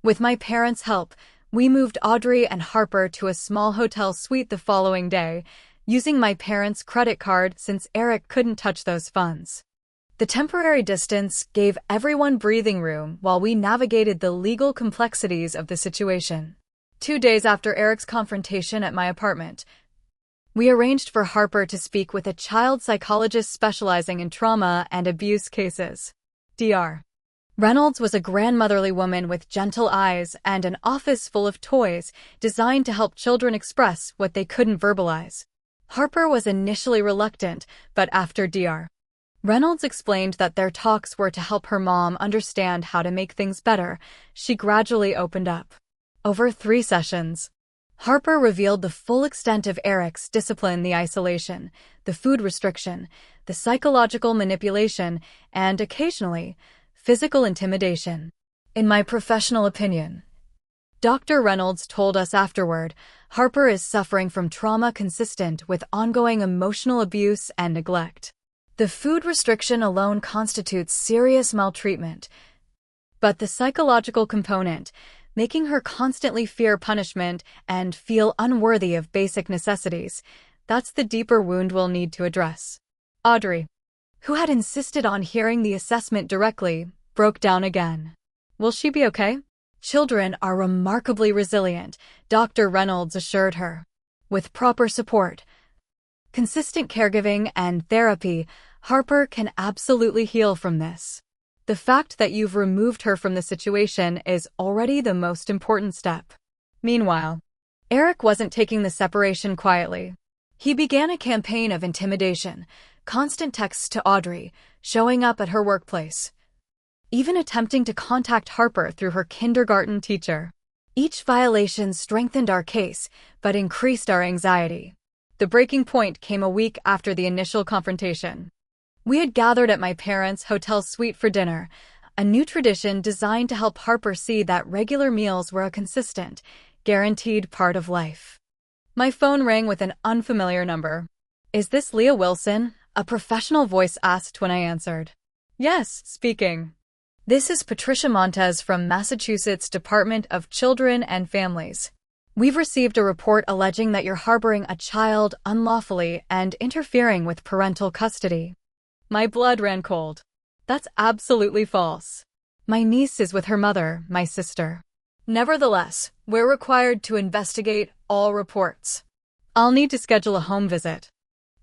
With my parents' help, we moved Audrey and Harper to a small hotel suite the following day, using my parents' credit card since Eric couldn't touch those funds. The temporary distance gave everyone breathing room while we navigated the legal complexities of the situation. 2 days after Eric's confrontation at my apartment, we arranged for Harper to speak with a child psychologist specializing in trauma and abuse cases. Dr. Reynolds was a grandmotherly woman with gentle eyes and an office full of toys designed to help children express what they couldn't verbalize. Harper was initially reluctant, but after Dr. Reynolds explained that their talks were to help her mom understand how to make things better, she gradually opened up. Over 3 sessions, Harper revealed the full extent of Eric's discipline, the isolation, the food restriction, the psychological manipulation, and occasionally, physical intimidation. "In my professional opinion," Dr. Reynolds told us afterward, "Harper is suffering from trauma consistent with ongoing emotional abuse and neglect. The food restriction alone constitutes serious maltreatment, but the psychological component, making her constantly fear punishment and feel unworthy of basic necessities, that's the deeper wound we'll need to address." Audrey, who had insisted on hearing the assessment directly, broke down again. "Will she be okay?" "Children are remarkably resilient," Dr. Reynolds assured her. "With proper support, consistent caregiving, and therapy, Harper can absolutely heal from this." The fact that you've removed her from the situation is already the most important step. Meanwhile, Eric wasn't taking the separation quietly. He began a campaign of intimidation, constant texts to Audrey, showing up at her workplace, even attempting to contact Harper through her kindergarten teacher. Each violation strengthened our case, but increased our anxiety. The breaking point came a week after the initial confrontation. We had gathered at my parents' hotel suite for dinner, a new tradition designed to help Harper see that regular meals were a consistent, guaranteed part of life. My phone rang with an unfamiliar number. "Is this Leah Wilson?" a professional voice asked when I answered. "Yes, speaking." "This is Patricia Montez from Massachusetts Department of Children and Families. We've received a report alleging that you're harboring a child unlawfully and interfering with parental custody." My blood ran cold. That's absolutely false. My niece is with her mother, my sister. Nevertheless, we're required to investigate all reports. I'll need to schedule a home visit.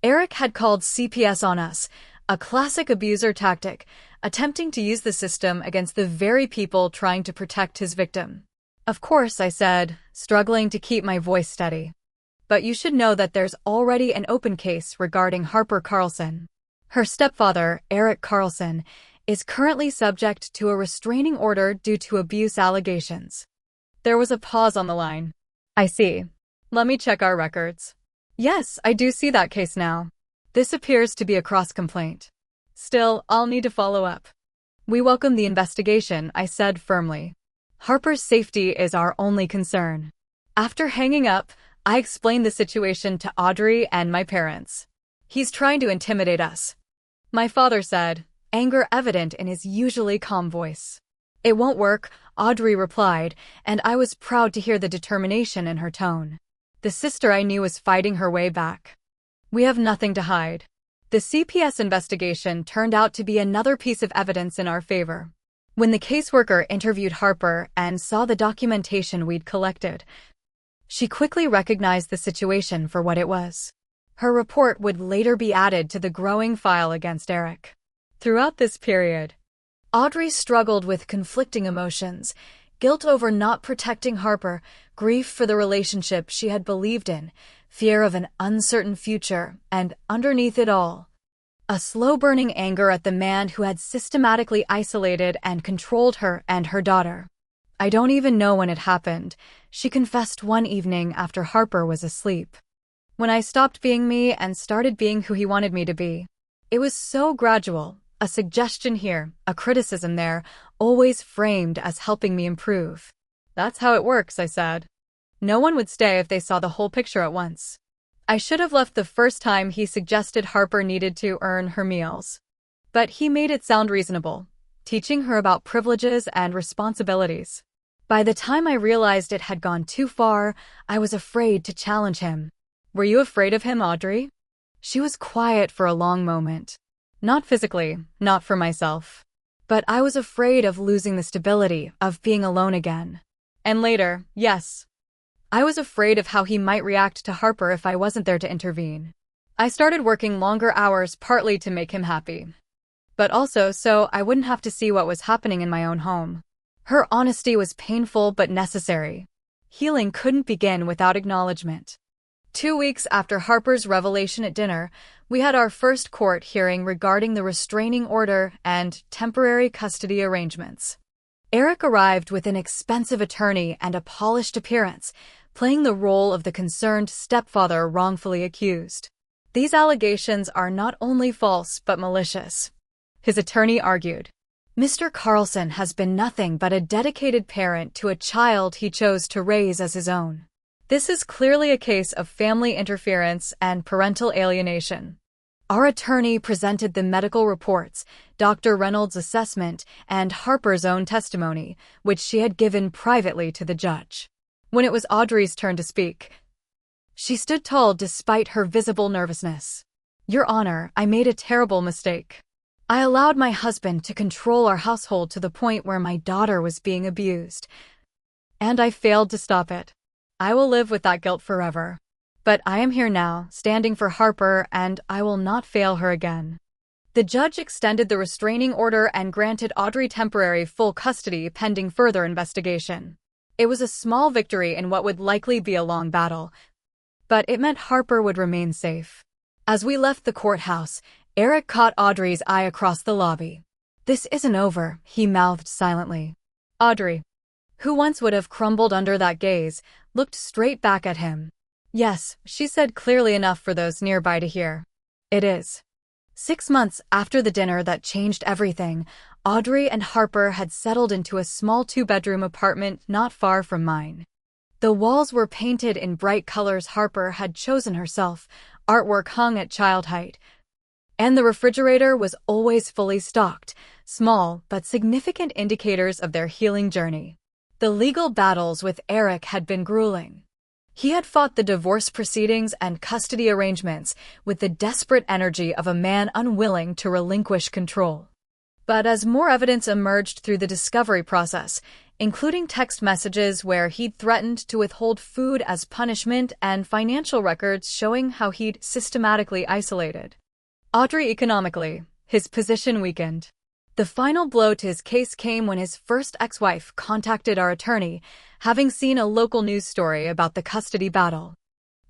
Eric had called CPS on us, a classic abuser tactic, attempting to use the system against the very people trying to protect his victim. "Of course," I said, struggling to keep my voice steady. "But you should know that there's already an open case regarding Harper Carlson. Her stepfather, Eric Carlson, is currently subject to a restraining order due to abuse allegations." There was a pause on the line. "I see. Let me check our records." "Yes, I do see that case now. This appears to be a cross-complaint. Still, I'll need to follow up." "We welcome the investigation," I said firmly. "Harper's safety is our only concern." After hanging up, I explained the situation to Audrey and my parents. "He's trying to intimidate us," my father said, anger evident in his usually calm voice. "It won't work," Audrey replied, and I was proud to hear the determination in her tone. The sister I knew was fighting her way back. "We have nothing to hide." The CPS investigation turned out to be another piece of evidence in our favor. When the caseworker interviewed Harper and saw the documentation we'd collected, she quickly recognized the situation for what it was. Her report would later be added to the growing file against Eric. Throughout this period, Audrey struggled with conflicting emotions, guilt over not protecting Harper, grief for the relationship she had believed in, fear of an uncertain future, and underneath it all, a slow-burning anger at the man who had systematically isolated and controlled her and her daughter. "I don't even know when it happened," she confessed one evening after Harper was asleep. "When I stopped being me and started being who he wanted me to be. It was so gradual, a suggestion here, a criticism there, always framed as helping me improve." "That's how it works," I said. "No one would stay if they saw the whole picture at once." I should have left the first time he suggested Harper needed to earn her meals. But he made it sound reasonable, teaching her about privileges and responsibilities. By the time I realized it had gone too far, I was afraid to challenge him. "Were you afraid of him, Audrey?" She was quiet for a long moment. "Not physically, not for myself. But I was afraid of losing the stability, of being alone again. And later, yes. I was afraid of how he might react to Harper if I wasn't there to intervene. I started working longer hours partly to make him happy, but also so I wouldn't have to see what was happening in my own home." Her honesty was painful but necessary. Healing couldn't begin without acknowledgement. 2 weeks after Harper's revelation at dinner, we had our first court hearing regarding the restraining order and temporary custody arrangements. Eric arrived with an expensive attorney and a polished appearance, playing the role of the concerned stepfather wrongfully accused. "These allegations are not only false but malicious," his attorney argued. "Mr. Carlson has been nothing but a dedicated parent to a child he chose to raise as his own. This is clearly a case of family interference and parental alienation." Our attorney presented the medical reports, Dr. Reynolds' assessment, and Harper's own testimony, which she had given privately to the judge. When it was Audrey's turn to speak, she stood tall despite her visible nervousness. "Your Honor, I made a terrible mistake. I allowed my husband to control our household to the point where my daughter was being abused, and I failed to stop it. I will live with that guilt forever. But I am here now, standing for Harper, and I will not fail her again." The judge extended the restraining order and granted Audrey temporary full custody pending further investigation. It was a small victory in what would likely be a long battle, but it meant Harper would remain safe. As we left the courthouse, Eric caught Audrey's eye across the lobby. "This isn't over," he mouthed silently. Audrey, who once would have crumbled under that gaze, looked straight back at him. "Yes," she said clearly enough for those nearby to hear. "It is." 6 months after the dinner that changed everything, Audrey and Harper had settled into a small 2-bedroom apartment not far from mine. The walls were painted in bright colors Harper had chosen herself, artwork hung at child height, and the refrigerator was always fully stocked, small but significant indicators of their healing journey. The legal battles with Eric had been grueling. He had fought the divorce proceedings and custody arrangements with the desperate energy of a man unwilling to relinquish control. But as more evidence emerged through the discovery process, including text messages where he'd threatened to withhold food as punishment and financial records showing how he'd systematically isolated Audrey economically, his position weakened. The final blow to his case came when his first ex-wife contacted our attorney, having seen a local news story about the custody battle.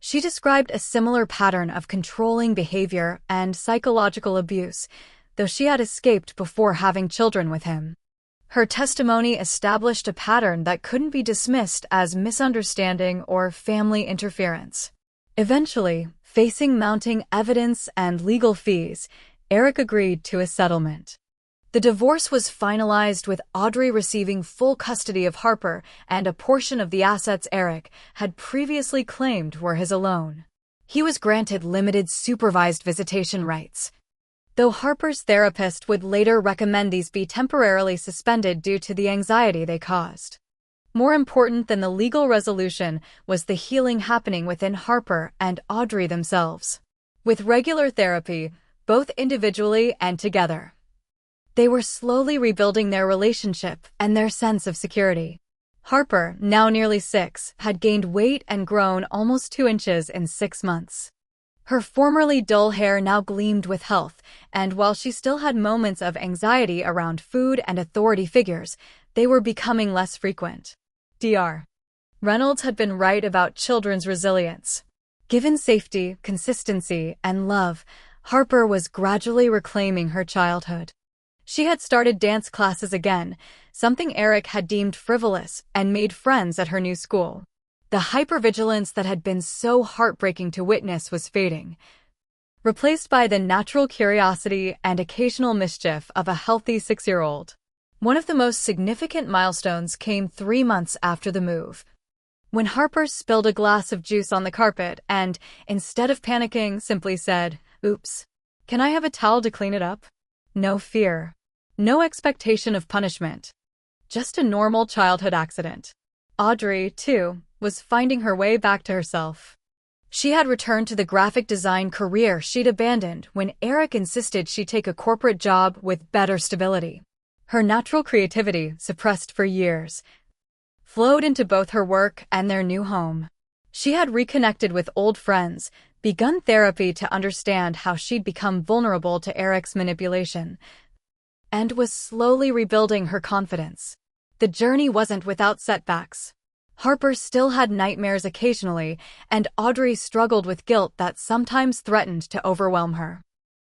She described a similar pattern of controlling behavior and psychological abuse, though she had escaped before having children with him. Her testimony established a pattern that couldn't be dismissed as misunderstanding or family interference. Eventually, facing mounting evidence and legal fees, Eric agreed to a settlement. The divorce was finalized with Audrey receiving full custody of Harper and a portion of the assets Eric had previously claimed were his alone. He was granted limited supervised visitation rights, though Harper's therapist would later recommend these be temporarily suspended due to the anxiety they caused. More important than the legal resolution was the healing happening within Harper and Audrey themselves. With regular therapy, both individually and together, they were slowly rebuilding their relationship and their sense of security. Harper, now nearly 6, had gained weight and grown almost 2 inches in 6 months. Her formerly dull hair now gleamed with health, and while she still had moments of anxiety around food and authority figures, they were becoming less frequent. Dr. Reynolds had been right about children's resilience. Given safety, consistency, and love, Harper was gradually reclaiming her childhood. She had started dance classes again, something Eric had deemed frivolous, and made friends at her new school. The hypervigilance that had been so heartbreaking to witness was fading, replaced by the natural curiosity and occasional mischief of a healthy 6-year-old. One of the most significant milestones came 3 months after the move, when Harper spilled a glass of juice on the carpet and, instead of panicking, simply said, "Oops. Can I have a towel to clean it up?" No fear. No expectation of punishment. Just a normal childhood accident. Audrey, too, was finding her way back to herself. She had returned to the graphic design career she'd abandoned when Eric insisted she take a corporate job with better stability. Her natural creativity, suppressed for years, flowed into both her work and their new home. She had reconnected with old friends, begun therapy to understand how she'd become vulnerable to Eric's manipulation, and was slowly rebuilding her confidence. The journey wasn't without setbacks. Harper still had nightmares occasionally, and Audrey struggled with guilt that sometimes threatened to overwhelm her.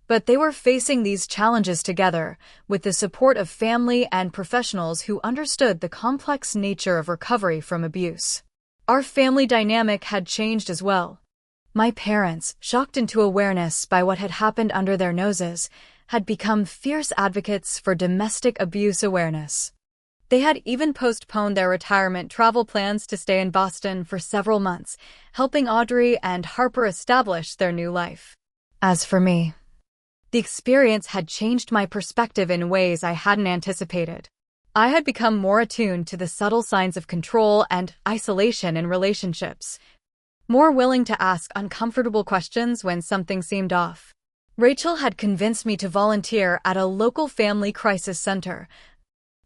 But they were facing these challenges together, with the support of family and professionals who understood the complex nature of recovery from abuse. Our family dynamic had changed as well. My parents, shocked into awareness by what had happened under their noses, had become fierce advocates for domestic abuse awareness. They had even postponed their retirement travel plans to stay in Boston for several months, helping Audrey and Harper establish their new life. As for me, the experience had changed my perspective in ways I hadn't anticipated. I had become more attuned to the subtle signs of control and isolation in relationships, more willing to ask uncomfortable questions when something seemed off. Rachel had convinced me to volunteer at a local family crisis center,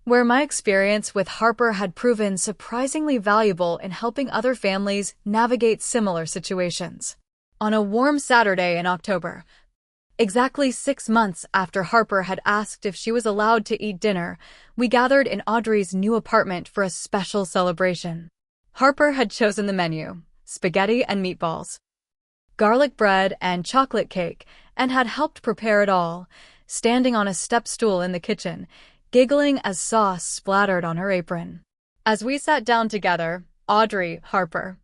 where my experience with Harper had proven surprisingly valuable in helping other families navigate similar situations. On a warm Saturday in October, Exactly 6 months after Harper had asked if she was allowed to eat dinner, we gathered in Audrey's new apartment for a special celebration. Harper had chosen the menu: spaghetti and meatballs, garlic bread and chocolate cake, and had helped prepare it all, standing on a step stool in the kitchen, giggling as sauce splattered on her apron. As we sat down together, Audrey, Harper,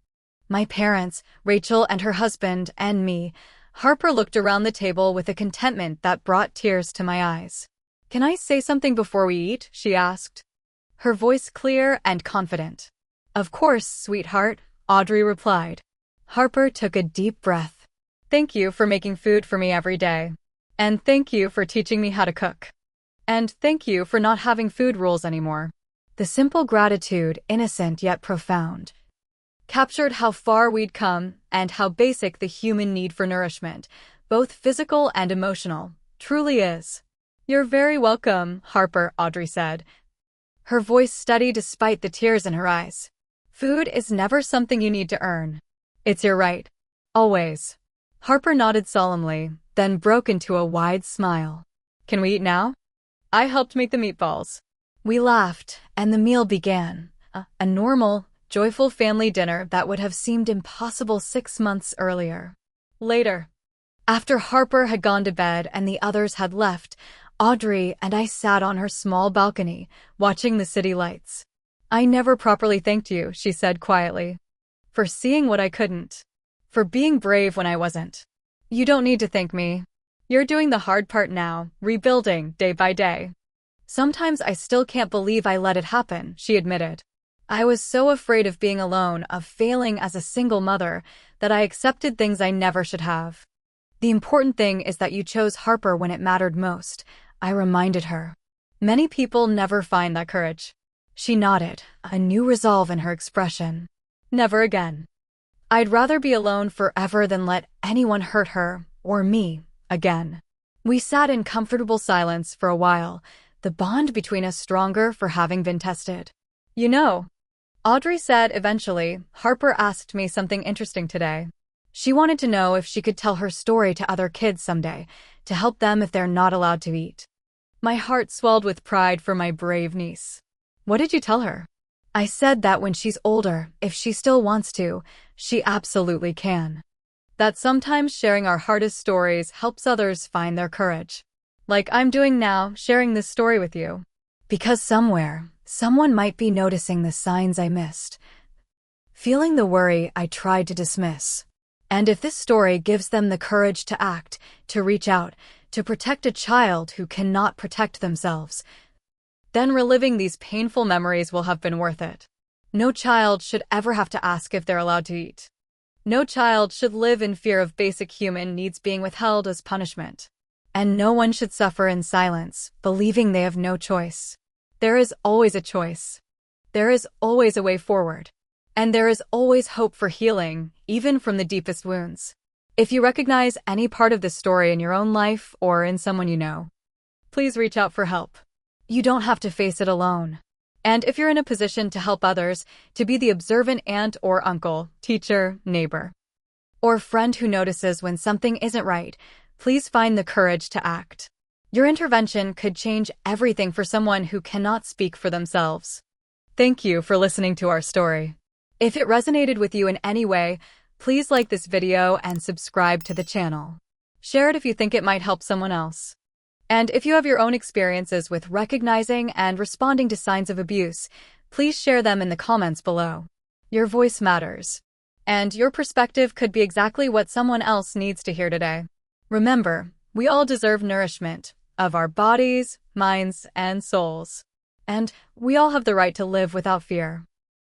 my parents, Rachel and her husband, and me, Harper looked around the table with a contentment that brought tears to my eyes. "Can I say something before we eat?" she asked, her voice clear and confident. "Of course, sweetheart," Audrey replied. Harper took a deep breath. "Thank you for making food for me every day. And thank you for teaching me how to cook. And thank you for not having food rules anymore." The simple gratitude, innocent yet profound, captured how far we'd come and how basic the human need for nourishment, both physical and emotional, truly is. "You're very welcome, Harper," Audrey said, her voice steady despite the tears in her eyes. "Food is never something you need to earn. It's your right. Always." Harper nodded solemnly, then broke into a wide smile. "Can we eat now? I helped make the meatballs." We laughed, and the meal began, a normal, joyful family dinner that would have seemed impossible 6 months earlier. Later, after Harper had gone to bed and the others had left, Audrey and I sat on her small balcony, watching the city lights. "I never properly thanked you," she said quietly, "for seeing what I couldn't, for being brave when I wasn't. You don't need to thank me. You're doing the hard part now, rebuilding day by day." "Sometimes I still can't believe I let it happen," she admitted. "I was so afraid of being alone, of failing as a single mother, that I accepted things I never should have." "The important thing is that you chose Harper when it mattered most," I reminded her. "Many people never find that courage." She nodded, a new resolve in her expression. "Never again. I'd rather be alone forever than let anyone hurt her, or me, again." We sat in comfortable silence for a while, the bond between us stronger for having been tested. "You know," Audrey said eventually, "Harper asked me something interesting today. She wanted to know if she could tell her story to other kids someday, to help them if they're not allowed to eat." My heart swelled with pride for my brave niece. "What did you tell her?" "I said that when she's older, if she still wants to, she absolutely can. That sometimes sharing our hardest stories helps others find their courage. Like I'm doing now, sharing this story with you. Because somewhere, someone might be noticing the signs I missed, feeling the worry I tried to dismiss. And if this story gives them the courage to act, to reach out, to protect a child who cannot protect themselves, then reliving these painful memories will have been worth it. No child should ever have to ask if they're allowed to eat. No child should live in fear of basic human needs being withheld as punishment. And no one should suffer in silence, believing they have no choice. There is always a choice. There is always a way forward. And there is always hope for healing, even from the deepest wounds. If you recognize any part of this story in your own life or in someone you know, please reach out for help. You don't have to face it alone. And if you're in a position to help others, to be the observant aunt or uncle, teacher, neighbor, or friend who notices when something isn't right, please find the courage to act. Your intervention could change everything for someone who cannot speak for themselves. Thank you for listening to our story. If it resonated with you in any way, please like this video and subscribe to the channel. Share it if you think it might help someone else. And if you have your own experiences with recognizing and responding to signs of abuse, please share them in the comments below. Your voice matters. And your perspective could be exactly what someone else needs to hear today. Remember, we all deserve nourishment of our bodies, minds, and souls. And we all have the right to live without fear.